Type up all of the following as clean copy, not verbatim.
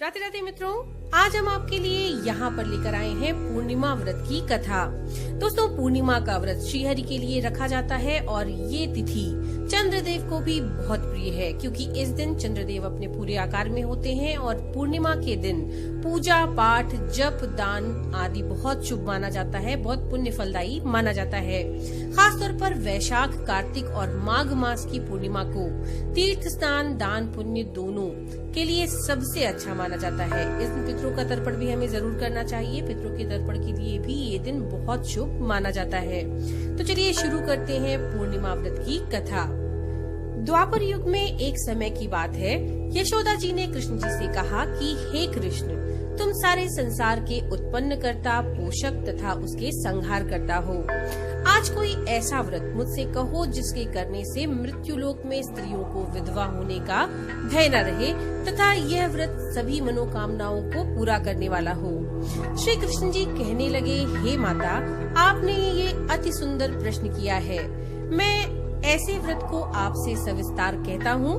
राधे राधे मित्रों, आज हम आपके लिए यहाँ पर लेकर आए हैं पूर्णिमा व्रत की कथा। दोस्तों, पूर्णिमा का व्रत श्रीहरि के लिए रखा जाता है और ये तिथि चंद्रदेव को भी बहुत प्रिय है, क्योंकि इस दिन चंद्रदेव अपने पूरे आकार में होते हैं और पूर्णिमा के दिन पूजा पाठ, जप, दान आदि बहुत शुभ माना जाता है, बहुत पुण्य फलदायी माना जाता है। खासतौर पर वैशाख, कार्तिक और माघ मास की पूर्णिमा को तीर्थ स्नान, दान, पुण्य दोनों के लिए सबसे अच्छा माना जाता है। इस दिन पितरों का तर्पण भी हमें जरूर करना चाहिए। पितरों के तर्पण के लिए भी ये दिन बहुत शुभ माना जाता है। तो चलिए शुरू करते हैं पूर्णिमा व्रत की कथा। द्वापर युग में एक समय की बात है, यशोदा जी ने कृष्ण जी से कहा कि हे कृष्ण, तुम सारे संसार के उत्पन्न करता, पोषक तथा उसके संहार करता हो। आज कोई ऐसा व्रत मुझसे कहो जिसके करने से मृत्युलोक में स्त्रियों को विधवा होने का भय न रहे तथा यह व्रत सभी मनोकामनाओं को पूरा करने वाला हो। श्री कृष्ण जी कहने लगे, हे माता, आपने ये अति सुंदर प्रश्न किया है। मैं ऐसे व्रत को आपसे सविस्तार कहता हूँ।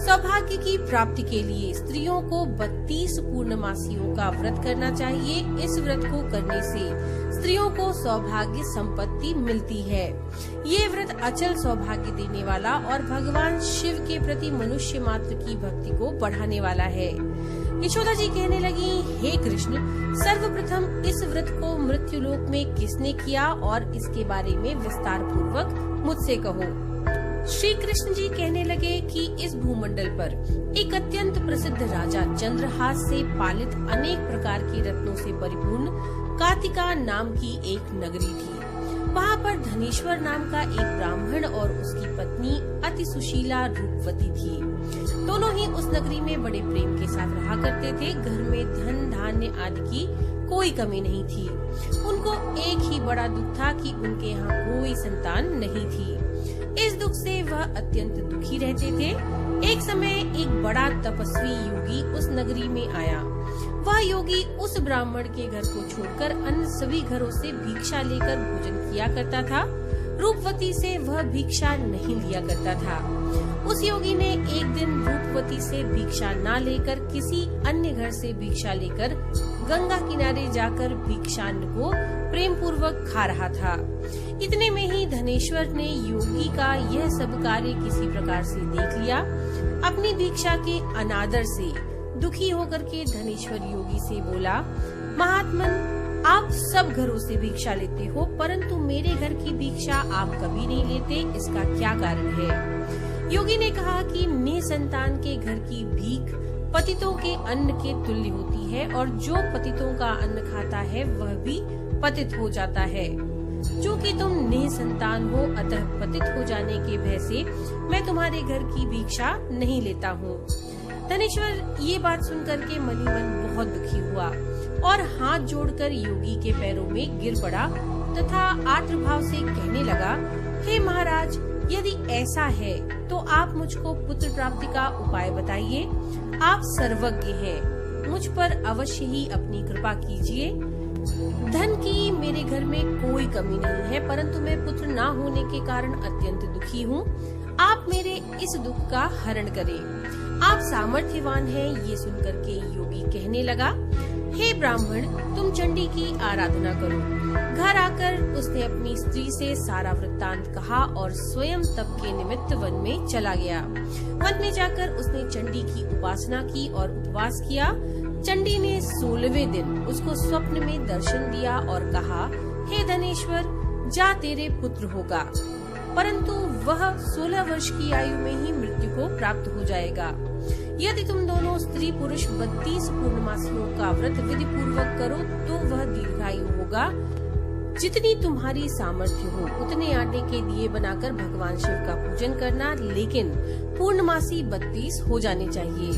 सौभाग्य की प्राप्ति के लिए स्त्रियों को 32 पूर्णमासियों का व्रत करना चाहिए। इस व्रत को करने से स्त्रियों को सौभाग्य संपत्ति मिलती है। ये व्रत अचल सौभाग्य देने वाला और भगवान शिव के प्रति मनुष्य मात्र की भक्ति को बढ़ाने वाला है। यशोदा जी कहने लगी, हे कृष्ण, सर्वप्रथम इस व्रत को मृत्युलोक में किसने किया और इसके बारे में विस्तार पूर्वक मुझसे कहो। श्री कृष्ण जी कहने लगे कि इस भूमंडल पर एक अत्यंत प्रसिद्ध राजा चंद्रहास से पालित अनेक प्रकार के रत्नों से परिपूर्ण कातिका नाम की एक नगरी थी। वहाँ पर धनेश्वर नाम का एक ब्राह्मण और उसकी पत्नी अति सुशीला रूपवती थी। दोनों ही उस नगरी में बड़े प्रेम के साथ रहा करते थे। घर में धन धान्य आदि की कोई कमी नहीं थी। उनको एक ही बड़ा दुख था कि उनके यहाँ कोई संतान नहीं थी। इस दुख से वह अत्यंत दुखी रहते थे। एक समय एक बड़ा तपस्वी योगी उस नगरी में आया। वह योगी उस ब्राह्मण के घर को छोड़कर अन्य सभी घरों से भिक्षा लेकर भोजन किया करता था। रूपवती से वह भिक्षा नहीं लिया करता था। उस योगी ने एक दिन रूपवती से भिक्षा न लेकर किसी अन्य घर से भिक्षा लेकर गंगा किनारे जाकर भिक्षान्न को प्रेम पूर्वक खा रहा था। इतने में ही धनेश्वर ने योगी का यह सब कार्य किसी प्रकार से देख लिया। अपनी भिक्षा के अनादर से दुखी होकर के धनेश्वर योगी से बोला, महात्मन, आप सब घरों से भिक्षा लेते हो, परंतु मेरे घर की भिक्षा आप कभी नहीं लेते, इसका क्या कारण है? योगी ने कहा कि निसंतान के घर की भीख पतितों के अन्न के तुल्य होती है और जो पतितों का अन्न खाता है वह भी पतित हो जाता है। चूँकि तुम निसंतान हो, अतः पतित हो जाने के भय से मैं तुम्हारे घर की भिक्षा नहीं लेता हूँ। धनेश्वर ये बात सुनकर के मनी मन बहुत दुखी हुआ और हाथ जोड़कर योगी के पैरों में गिर पड़ा तथा आर्द्र भाव से कहने लगा, हे महाराज, यदि ऐसा है तो आप मुझको पुत्र प्राप्ति का उपाय बताइए। आप सर्वज्ञ हैं, मुझ पर अवश्य ही अपनी कृपा कीजिए। धन की मेरे घर में कोई कमी नहीं है, परंतु मैं पुत्र ना होने के कारण अत्यंत दुखी हूँ। आप मेरे इस दुख का हरण करें। आप सामर्थ्यवान हैं। ये सुनकर के योगी कहने लगा, हे ब्राह्मण, तुम चंडी की आराधना करो। घर आकर उसने अपनी स्त्री से सारा वृत्तांत कहा और स्वयं तप के निमित्त वन में चला गया। वन में जाकर उसने चंडी की उपासना की और उपवास किया। चंडी ने 16वें दिन उसको स्वप्न में दर्शन दिया और कहा, हे धनेश्वर, जा, तेरे पुत्र होगा, परंतु वह 16 वर्ष की आयु में ही मृत्यु को प्राप्त हो जाएगा। यदि तुम दोनों स्त्री पुरुष 32 पूर्णमासियों का व्रत विधि पूर्वक करो तो वह दीर्घायु होगा। जितनी तुम्हारी सामर्थ्य हो उतने आटे के दिए बनाकर भगवान शिव का पूजन करना, लेकिन पूर्णमासी 32 हो जाने चाहिए।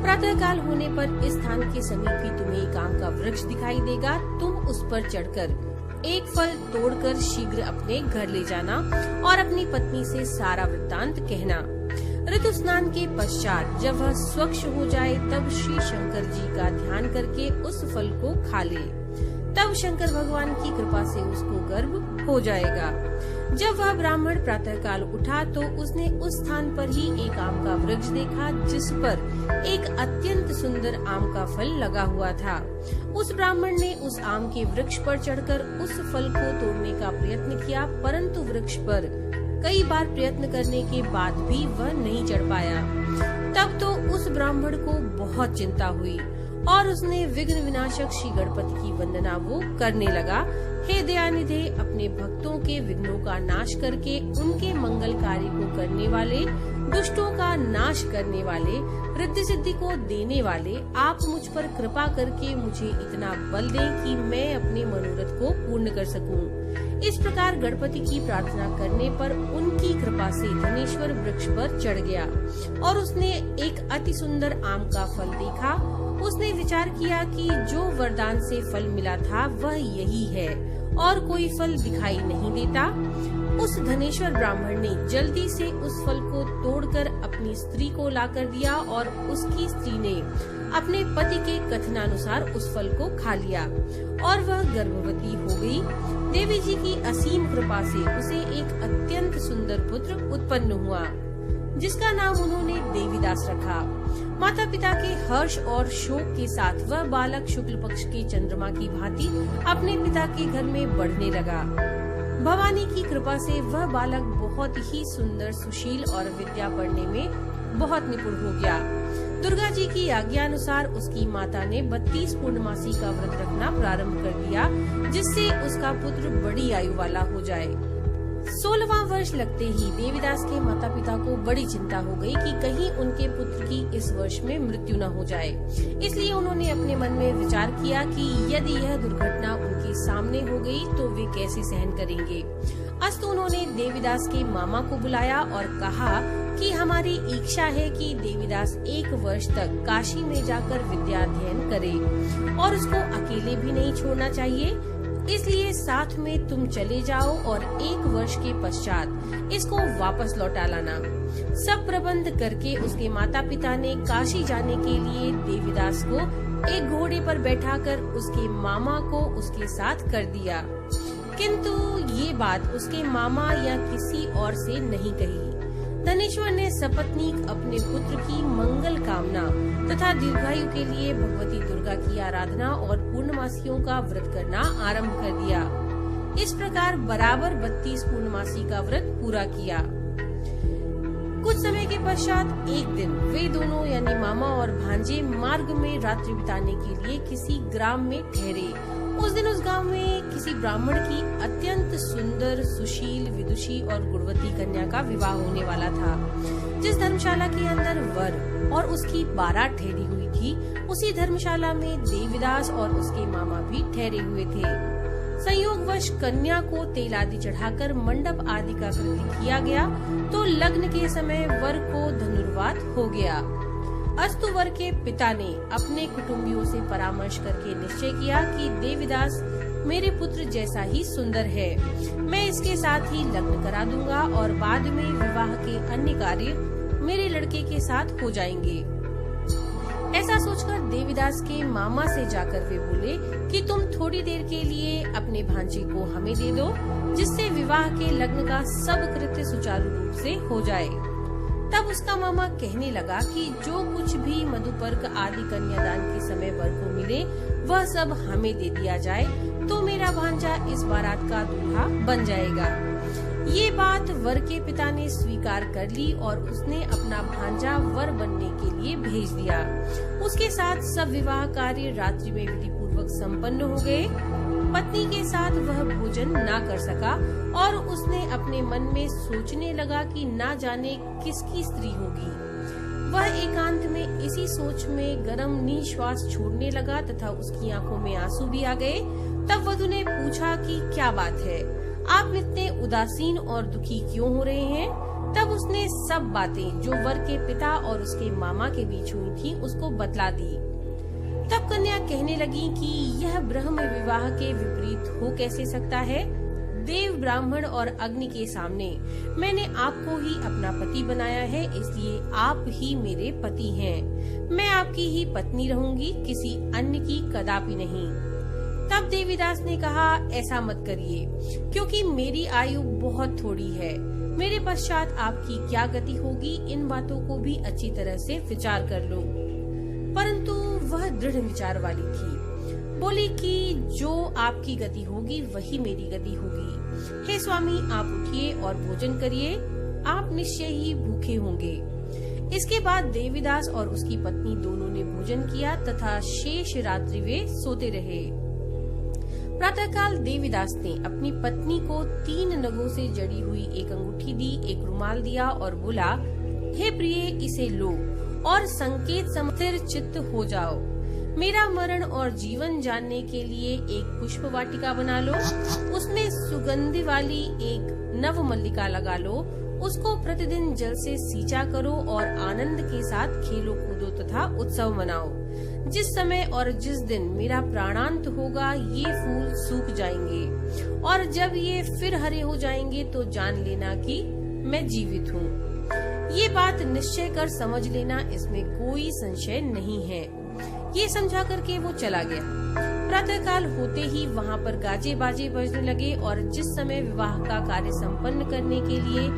प्रातः काल होने पर इस स्थान के समीप ही तुम्हें एक आम का वृक्ष दिखाई देगा। तुम उस पर चढ़कर एक फल तोड़कर शीघ्र अपने घर ले जाना और अपनी पत्नी से सारा वृत्तांत कहना। ऋतु स्नान के पश्चात जब वह स्वच्छ हो जाए तब श्री शंकर जी का ध्यान करके उस फल को खा ले। तब शंकर भगवान की कृपा से उसको गर्भ हो जाएगा। जब वह ब्राह्मण प्रातःकाल उठा तो उसने उस स्थान पर ही एक आम का वृक्ष देखा जिस पर एक अत्यंत सुंदर आम का फल लगा हुआ था। उस ब्राह्मण ने उस आम के वृक्ष पर चढ़कर उस फल को तोड़ने का प्रयत्न किया, परंतु वृक्ष पर कई बार प्रयत्न करने के बाद भी वह नहीं चढ़ पाया। तब तो उस ब्राह्मण को बहुत चिंता हुई और उसने विघ्न विनाशक श्री गणपति की वंदना वो करने लगा। हे दयानिधे, अपने भक्तों के विघ्नों का नाश करके उनके मंगल कार्य को करने वाले, दुष्टों का नाश करने वाले, रिद्धि सिद्धि को देने वाले, आप मुझ पर कृपा करके मुझे इतना बल दें कि मैं अपने मनोरथ को पूर्ण कर सकूं। इस प्रकार गणपति की प्रार्थना करने पर उनकी कृपा से धनेश्वर वृक्ष पर चढ़ गया और उसने एक अति सुंदर आम का फल देखा। उसने विचार किया कि जो वरदान से फल मिला था वह यही है और कोई फल दिखाई नहीं देता। उस धनेश्वर ब्राह्मण ने जल्दी से उस फल को तोड़कर अपनी स्त्री को लाकर दिया और उसकी स्त्री ने अपने पति के कथनानुसार उस फल को खा लिया और वह गर्भवती हो गई। देवी जी की असीम कृपा से उसे एक अत्यंत सुंदर पुत्र उत्पन्न हुआ जिसका नाम उन्होंने देवीदास रखा। माता पिता के हर्ष और शोक के साथ वह बालक शुक्ल पक्ष के चंद्रमा की भांति अपने पिता के घर में बढ़ने लगा। भवानी की कृपा से वह बालक बहुत ही सुंदर, सुशील और विद्या पढ़ने में बहुत निपुण हो गया। दुर्गा जी की आज्ञा अनुसार उसकी माता ने 32 पूर्णमासी का व्रत रखना प्रारंभ कर दिया जिससे उसका पुत्र बड़ी आयु वाला हो जाए। 16वां वर्ष लगते ही देवीदास के माता पिता को बड़ी चिंता हो गई कि कहीं उनके पुत्र की इस वर्ष में मृत्यु न हो जाए। इसलिए उन्होंने अपने मन में विचार किया कि यदि यह दुर्घटना उनके सामने हो गई तो वे कैसे सहन करेंगे। अस्तु उन्होंने देवीदास के मामा को बुलाया और कहा कि हमारी इच्छा है कि देवीदास 1 वर्ष तक काशी में जाकर विद्या अध्ययन करे और उसको अकेले भी नहीं छोड़ना चाहिए। इसलिए साथ में तुम चले जाओ और 1 वर्ष के पश्चात इसको वापस लौटा लाना। सब प्रबंध करके उसके माता पिता ने काशी जाने के लिए देवीदास को एक घोड़े पर बैठाकर उसके मामा को उसके साथ कर दिया, किंतु ये बात उसके मामा या किसी और से नहीं कही। धनेश्वर ने सपत्नीक अपने पुत्र की मंगल कामना तथा दीर्घायु के लिए भगवती दुर्गा की आराधना और पूर्णमासियों का व्रत करना आरंभ कर दिया। इस प्रकार बराबर 32 पूर्णमासी का व्रत पूरा किया। कुछ समय के पश्चात एक दिन वे दोनों यानी मामा और भांजे मार्ग में रात्रि बिताने के लिए किसी ग्राम में ठहरे। उस दिन उस गांव में किसी ब्राह्मण की अत्यंत सुंदर, सुशील, विदुषी और गुणवती कन्या का विवाह होने वाला था। जिस धर्मशाला के अंदर वर और उसकी बारात ठहरी हुई थी, उसी धर्मशाला में देवीदास और उसके मामा भी ठहरे हुए थे। संयोगवश कन्या को तेल आदि चढ़ाकर मंडप आदि का कृत्य किया गया तो लग्न के समय वर को धनुर्वात हो गया। अस्तु वर के पिता ने अपने कुटुंबियों से परामर्श करके निश्चय किया कि देवीदास मेरे पुत्र जैसा ही सुंदर है, मैं इसके साथ ही लग्न करा दूंगा और बाद में विवाह के अन्य कार्य मेरे लड़के के साथ हो जाएंगे। ऐसा सोचकर देवीदास के मामा से जाकर वे बोले कि तुम थोड़ी देर के लिए अपने भांजे को हमें दे दो, जिससे विवाह के लग्न का सब कृत्य सुचारू रूप से हो जाए। तब उसका मामा कहने लगा कि जो कुछ भी मधुपर्क आदि कन्यादान के समय वर को मिले वह सब हमें दे दिया जाए तो मेरा भांजा इस बारात का दूल्हा बन जाएगा। ये बात वर के पिता ने स्वीकार कर ली और उसने अपना भांजा वर बनने के लिए भेज दिया। उसके साथ सब विवाह कार्य रात्रि में विधि पूर्वक संपन्न हो गए। पत्नी के साथ वह भोजन ना कर सका और उसने अपने मन में सोचने लगा कि ना जाने किसकी स्त्री होगी। वह एकांत में इसी सोच में गर्म निश्वास छोड़ने लगा तथा उसकी आंखों में आंसू भी आ गए। तब वधू ने पूछा कि क्या बात है, आप इतने उदासीन और दुखी क्यों हो रहे हैं। तब उसने सब बातें जो वर के पिता और उसके मामा के बीच हुई थी उसको बतला दी। तब कन्या कहने लगी कि यह ब्रह्म विवाह के विपरीत हो कैसे सकता है। देव, ब्राह्मण और अग्नि के सामने मैंने आपको ही अपना पति बनाया है, इसलिए आप ही मेरे पति हैं। मैं आपकी ही पत्नी रहूंगी, किसी अन्य की कदापि नहीं। तब देवीदास ने कहा, ऐसा मत करिए, क्योंकि मेरी आयु बहुत थोड़ी है। मेरे पश्चात आपकी क्या गति होगी, इन बातों को भी अच्छी तरह से विचार कर लो। परंतु वह दृढ़ विचार वाली थी। बोली कि जो आपकी गति होगी वही मेरी गति होगी। हे स्वामी, आप उठिए और भोजन करिए, आप निश्चय ही भूखे होंगे। इसके बाद देवीदास और उसकी पत्नी दोनों ने भोजन किया तथा शेष रात्रि वे सोते रहे। प्रातःकाल देवीदास ने अपनी पत्नी को 3 नगों से जड़ी हुई एक अंगूठी दी, एक रुमाल दिया और बोला, हे प्रिय, इसे लो और संकेत स्थिर चित्त हो जाओ। मेरा मरण और जीवन जानने के लिए एक पुष्प वाटिका बना लो, उसमें सुगंधि वाली एक नव मल्लिका लगा लो, उसको प्रतिदिन जल से सींचा करो और आनंद के साथ खेलो कूदो तथा उत्सव मनाओ। जिस समय और जिस दिन मेरा प्राणांत होगा ये फूल सूख जाएंगे और जब ये फिर हरे हो जाएंगे तो जान लेना कि मैं जीवित हूँ। ये बात निश्चय कर समझ लेना, इसमें कोई संशय नहीं है। ये समझा करके वो चला गया। प्रातःकाल होते ही वहाँ पर गाजे बाजे बजने लगे और जिस समय विवाह का कार्य संपन्न करने के लिए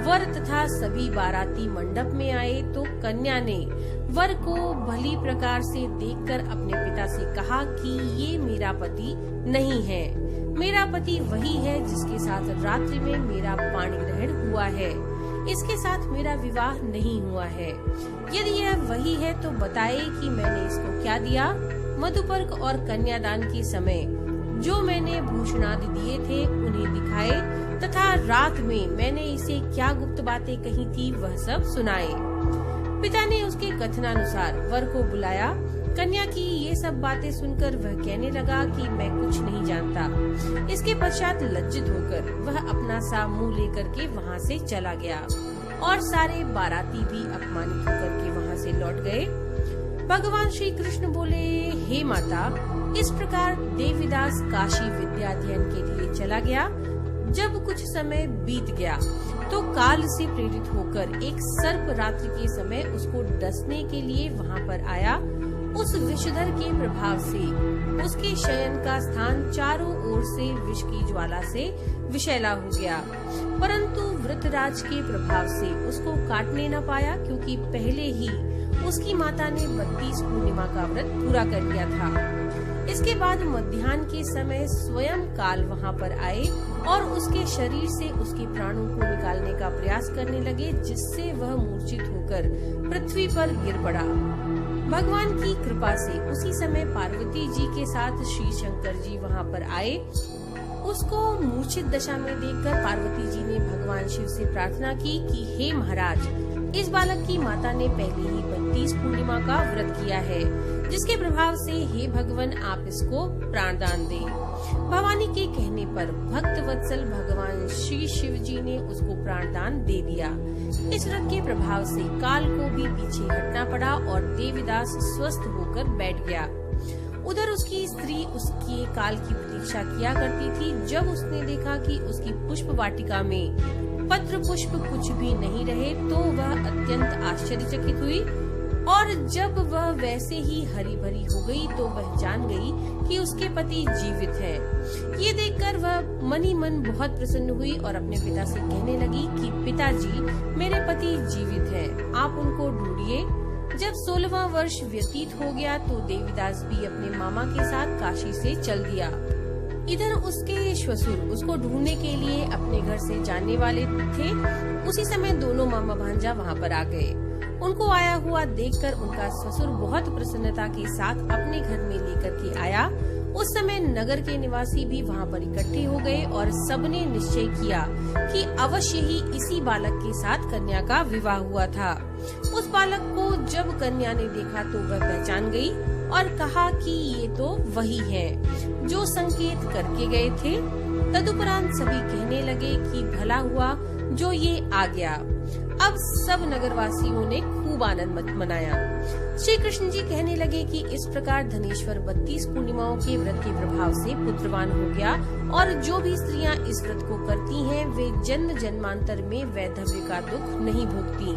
वर तथा सभी बाराती मंडप में आए तो कन्या ने वर को भली प्रकार से देखकर अपने पिता से कहा कि ये मेरा पति नहीं है, मेरा पति वही है जिसके साथ रात्रि में मेरा पाणी ग्रहण हुआ है, इसके साथ मेरा विवाह नहीं हुआ है। यदि यह वही है तो बताए कि मैंने इसको क्या दिया। मधुपर्क और कन्यादान के समय जो मैंने भूषणादि दिए थे उन्हें दिखाए तथा रात में मैंने इसे क्या गुप्त बातें कही थी वह सब सुनाए। पिता ने उसके कथनानुसार वर को बुलाया। कन्या की ये सब बातें सुनकर वह कहने लगा कि मैं कुछ नहीं जानता। इसके पश्चात लज्जित होकर वह अपना सा मुंह लेकर के वहाँ से चला गया और सारे बाराती भी अपमानित होकर के वहाँ से लौट गए। भगवान श्री कृष्ण बोले, हे माता, इस प्रकार देवीदास काशी विद्याध्ययन के लिए चला गया। जब कुछ समय बीत गया तो काल से प्रेरित होकर एक सर्प रात्रि के समय उसको डसने के लिए वहाँ पर आया। उस विषधर के प्रभाव से उसके शयन का स्थान चारों ओर से विष की ज्वाला से विषैला हो गया, परंतु वृतराज के प्रभाव से उसको काटने न पाया, क्योंकि पहले ही उसकी माता ने 32 पूर्णिमा का व्रत पूरा कर लिया था। इसके बाद मध्याह्न के समय स्वयं काल वहाँ पर आए और उसके शरीर से उसके प्राणों को निकालने का प्रयास करने लगे, जिससे वह मूर्छित होकर पृथ्वी पर गिर पड़ा। भगवान की कृपा से उसी समय पार्वती जी के साथ श्री शंकर जी वहाँ पर आए। उसको मूर्छित दशा में देखकर पार्वती जी ने भगवान शिव से प्रार्थना की कि हे महाराज, इस बालक की माता ने पहले ही 32 पूर्णिमा का व्रत किया है, जिसके प्रभाव से हे भगवान आप इसको प्राणदान दें। भवानी के कहने पर भक्त वत्सल भगवान श्री शिव जी ने उसको प्राणदान दे दिया। इस व्रत के प्रभाव से काल को भी पीछे हटना पड़ा और देवीदास स्वस्थ होकर बैठ गया। उधर उसकी स्त्री उसके काल की प्रतीक्षा किया करती थी। जब उसने देखा कि उसकी पुष्प वाटिका में पत्र पुष्प कुछ भी नहीं रहे तो वह अत्यंत आश्चर्यचकित हुई और जब वह वैसे ही हरी भरी हो गई तो वह जान गई कि उसके पति जीवित हैं। ये देखकर वह मन ही मन बहुत प्रसन्न हुई और अपने पिता से कहने लगी कि पिताजी, मेरे पति जीवित हैं, आप उनको ढूंढिए। जब 16वां वर्ष व्यतीत हो गया तो देवीदास भी अपने मामा के साथ काशी से चल दिया। इधर उसके श्वशुर उसको ढूंढने के लिए अपने घर से जाने वाले थे। उसी समय दोनों मामा भांजा वहाँ पर आ गए। उनको आया हुआ देखकर उनका ससुर बहुत प्रसन्नता के साथ अपने घर में लेकर के आया। उस समय नगर के निवासी भी वहाँ पर इकट्ठे हो गए और सबने निश्चय किया कि अवश्य ही इसी बालक के साथ कन्या का विवाह हुआ था। उस बालक को जब कन्या ने देखा तो वह पहचान गई और कहा कि ये तो वही है जो संकेत करके गए थे। तदुपरांत सभी कहने लगे कि भला हुआ जो ये आ गया। अब सब नगरवासियों ने खूब खूब आनंद मनाया। श्री कृष्ण जी कहने लगे कि इस प्रकार धनेश्वर 32 पूर्णिमाओं के व्रत के प्रभाव से पुत्रवान हो गया और जो भी स्त्रियां इस व्रत को करती हैं वे जन्म जन्मांतर में वैधव्य का दुख नहीं भोगती,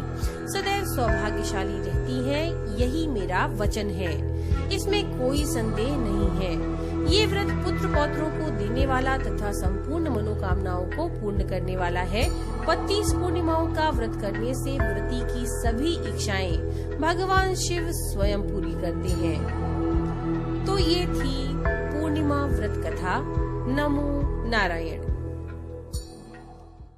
सदैव सौभाग्यशाली रहती हैं। यही मेरा वचन है, इसमें कोई संदेह नहीं है। ये व्रत पुत्र पौत्रों को देने वाला तथा संपूर्ण मनोकामनाओं को पूर्ण करने वाला है। 32 पूर्णिमाओं का व्रत करने से व्रती की सभी इच्छाएं भगवान शिव स्वयं पूरी करते हैं। तो ये थी पूर्णिमा व्रत कथा। नमो नारायण।